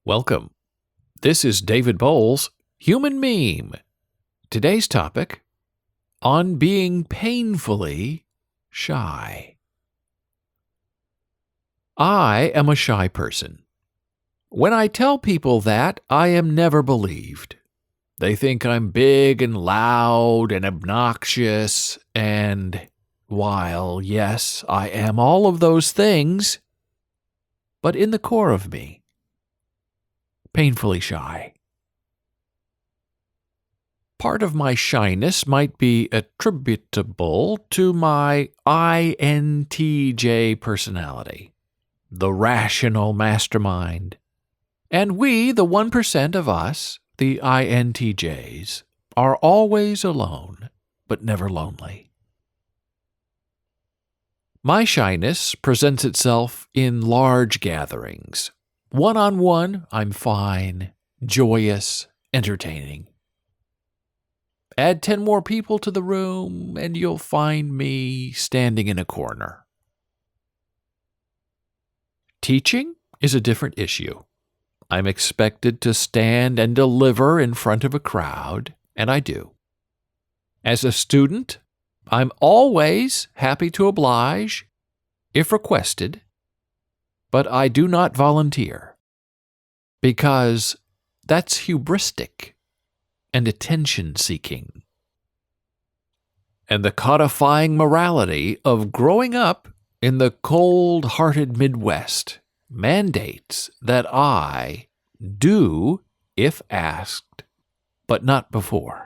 Welcome. This is David Boles, Human Meme. Today's topic, on being painfully shy. I am a shy person. When I tell people that, I am never believed. They think I'm big and loud and obnoxious, and while, yes, I am all of those things, but in the core of me, painfully shy. Part of my shyness might be attributable to my INTJ personality, the rational mastermind. And we, the 1% of us, the INTJs, are always alone, but never lonely. My shyness presents itself in large gatherings. One-on-one, I'm fine, joyous, entertaining. Add 10 more people to the room, and you'll find me standing in a corner. Teaching is a different issue. I'm expected to stand and deliver in front of a crowd, and I do. As a student, I'm always happy to oblige, if requested, but I do not volunteer, because that's hubristic and attention-seeking. And the codifying morality of growing up in the cold-hearted Midwest mandates that I do if asked, but not before.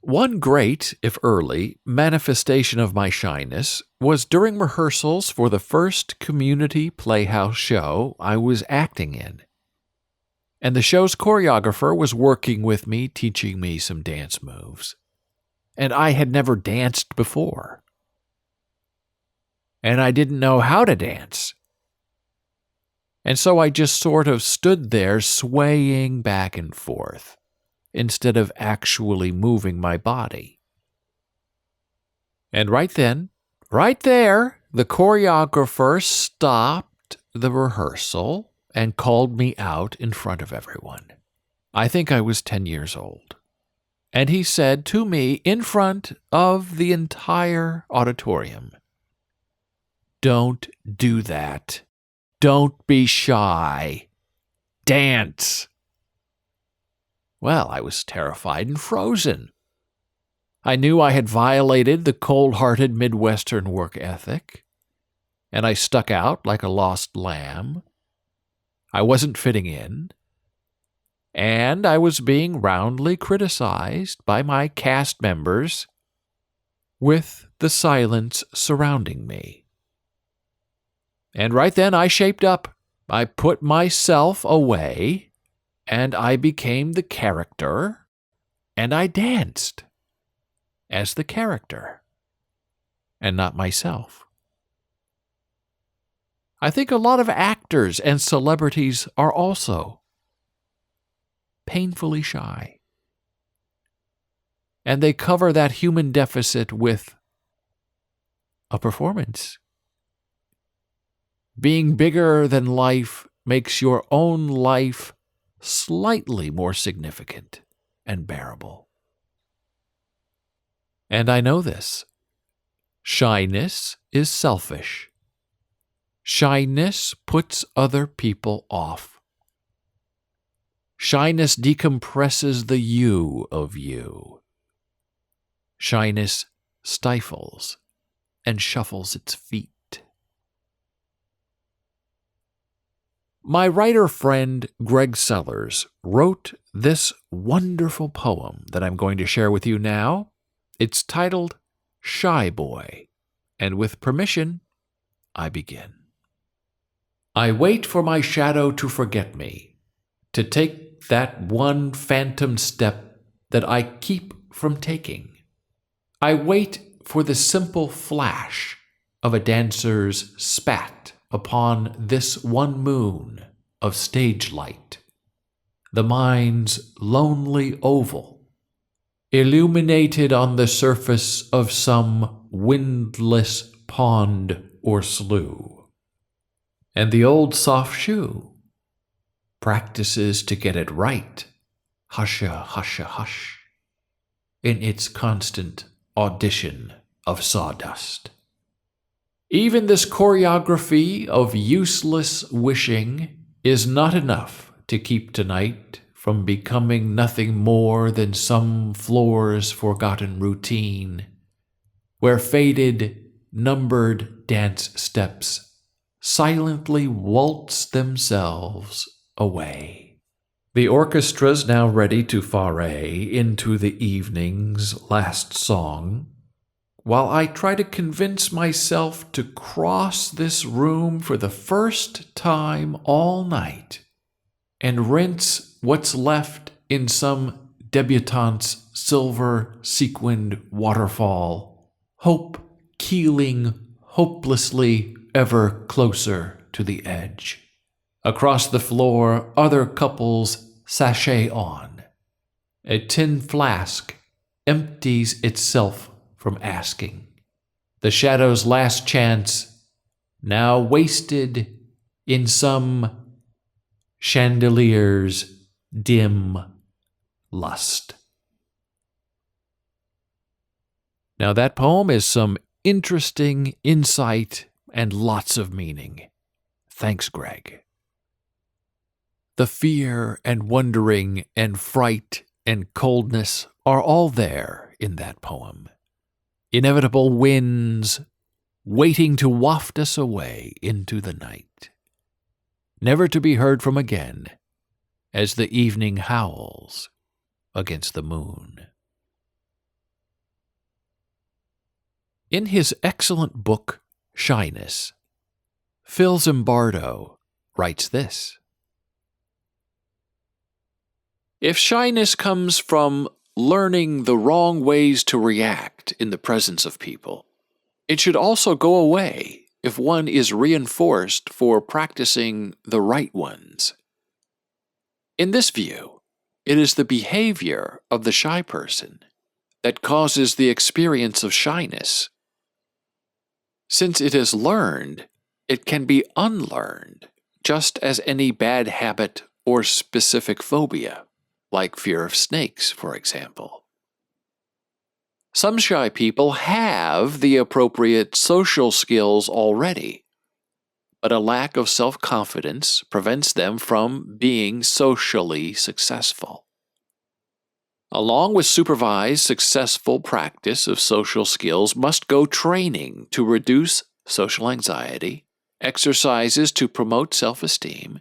One great, if early, manifestation of my shyness was during rehearsals for the first community playhouse show I was acting in. And the show's choreographer was working with me, teaching me some dance moves. And I had never danced before. And I didn't know how to dance. And so I just sort of stood there swaying back and forth, instead of actually moving my body. And right then, right there, the choreographer stopped the rehearsal and called me out in front of everyone. I think I was 10 years old. And he said to me in front of the entire auditorium, "Don't do that. Don't be shy. Dance." Well, I was terrified and frozen. I knew I had violated the cold-hearted Midwestern work ethic, and I stuck out like a lost lamb. I wasn't fitting in, and I was being roundly criticized by my cast members with the silence surrounding me. And right then I shaped up. I put myself away, and I became the character, and I danced as the character, and not myself. I think a lot of actors and celebrities are also painfully shy. And they cover that human deficit with a performance. Being bigger than life makes your own life slightly more significant and bearable. And I know this. Shyness is selfish. Shyness puts other people off. Shyness decompresses the you of you. Shyness stifles and shuffles its feet. My writer friend Greg Sellers wrote this wonderful poem that I'm going to share with you now. It's titled Shy Boy, and with permission, I begin. I wait for my shadow to forget me, to take that one phantom step that I keep from taking. I wait for the simple flash of a dancer's spat upon this one moon of stage light, the mind's lonely oval, illuminated on the surface of some windless pond or slough. And the old soft shoe, practices to get it right, husha, husha, hush, in its constant audition of sawdust. Even this choreography of useless wishing is not enough to keep tonight from becoming nothing more than some floor's forgotten routine, where faded, numbered dance steps silently waltz themselves away. The orchestra's now ready to foray into the evening's last song, while I try to convince myself to cross this room for the first time all night and rinse what's left in some debutante's silver sequined waterfall, hope keeling hopelessly ever closer to the edge. Across the floor, other couples sashay on. A tin flask empties itself from asking. The shadow's last chance, now wasted in some chandelier's dim lust. Now that poem is some interesting insight and lots of meaning. Thanks, Greg. The fear and wondering and fright and coldness are all there in that poem. Inevitable winds waiting to waft us away into the night, never to be heard from again as the evening howls against the moon. In his excellent book, Shyness, Phil Zimbardo writes this: if shyness comes from learning the wrong ways to react in the presence of people, it should also go away if one is reinforced for practicing the right ones. In this view, it is the behavior of the shy person that causes the experience of shyness. Since it is learned, it can be unlearned, just as any bad habit or specific phobia, like fear of snakes, for example. Some shy people have the appropriate social skills already, but a lack of self-confidence prevents them from being socially successful. Along with supervised, successful practice of social skills must go training to reduce social anxiety, exercises to promote self-esteem,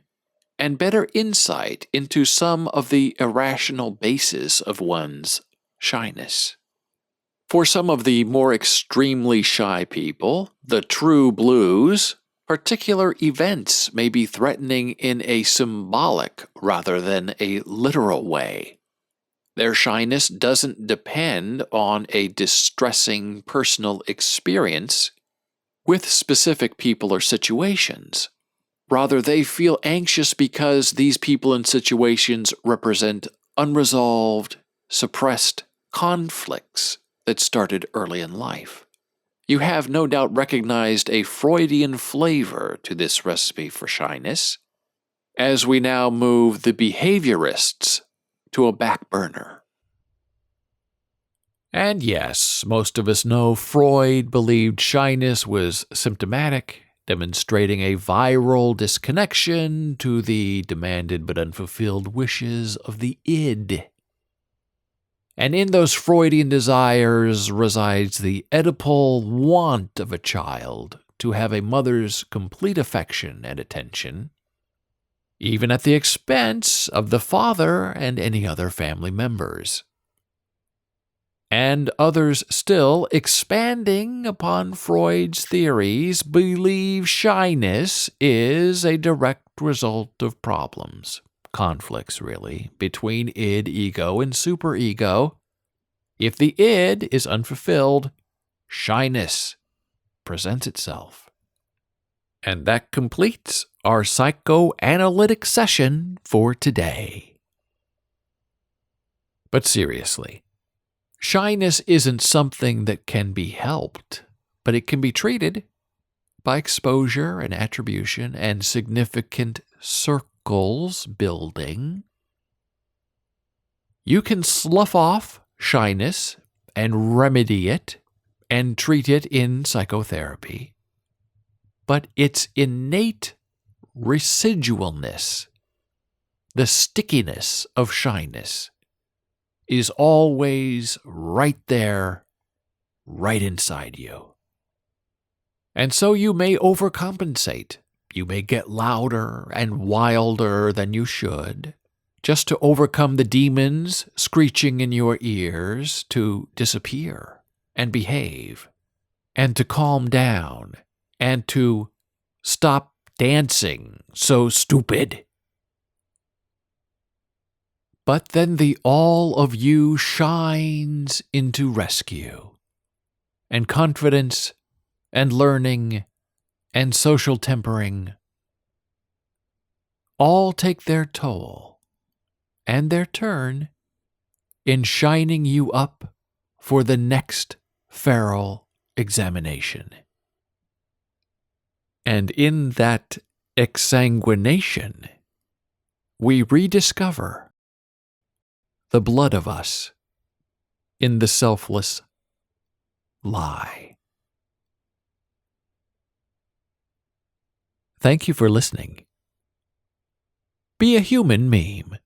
and better insight into some of the irrational bases of one's shyness. For some of the more extremely shy people, the true blues, particular events may be threatening in a symbolic rather than a literal way. Their shyness doesn't depend on a distressing personal experience with specific people or situations. Rather, they feel anxious because these people and situations represent unresolved, suppressed conflicts that started early in life. You have no doubt recognized a Freudian flavor to this recipe for shyness, as we now move the behaviorists to a back burner. And yes, most of us know Freud believed shyness was symptomatic, demonstrating a viral disconnection to the demanded but unfulfilled wishes of the id. And in those Freudian desires resides the Oedipal want of a child to have a mother's complete affection and attention, even at the expense of the father and any other family members. And others still, expanding upon Freud's theories, believe shyness is a direct result of problems, conflicts really, between id, ego, and superego. If the id is unfulfilled, shyness presents itself. And that completes our psychoanalytic session for today. But seriously, shyness isn't something that can be helped, but it can be treated by exposure and attribution and significant muscles building, you can slough off shyness and remedy it and treat it in psychotherapy. But its innate residualness, the stickiness of shyness, is always right there, right inside you. And so you may overcompensate. You may get louder and wilder than you should, just to overcome the demons screeching in your ears to disappear and behave, and to calm down, and to stop dancing so stupid. But then the all of you shines into rescue, and confidence, and learning, and social tempering all take their toll and their turn in shining you up for the next feral examination. And in that exsanguination, we rediscover the blood of us in the selfless lie. Thank you for listening. Be a human meme.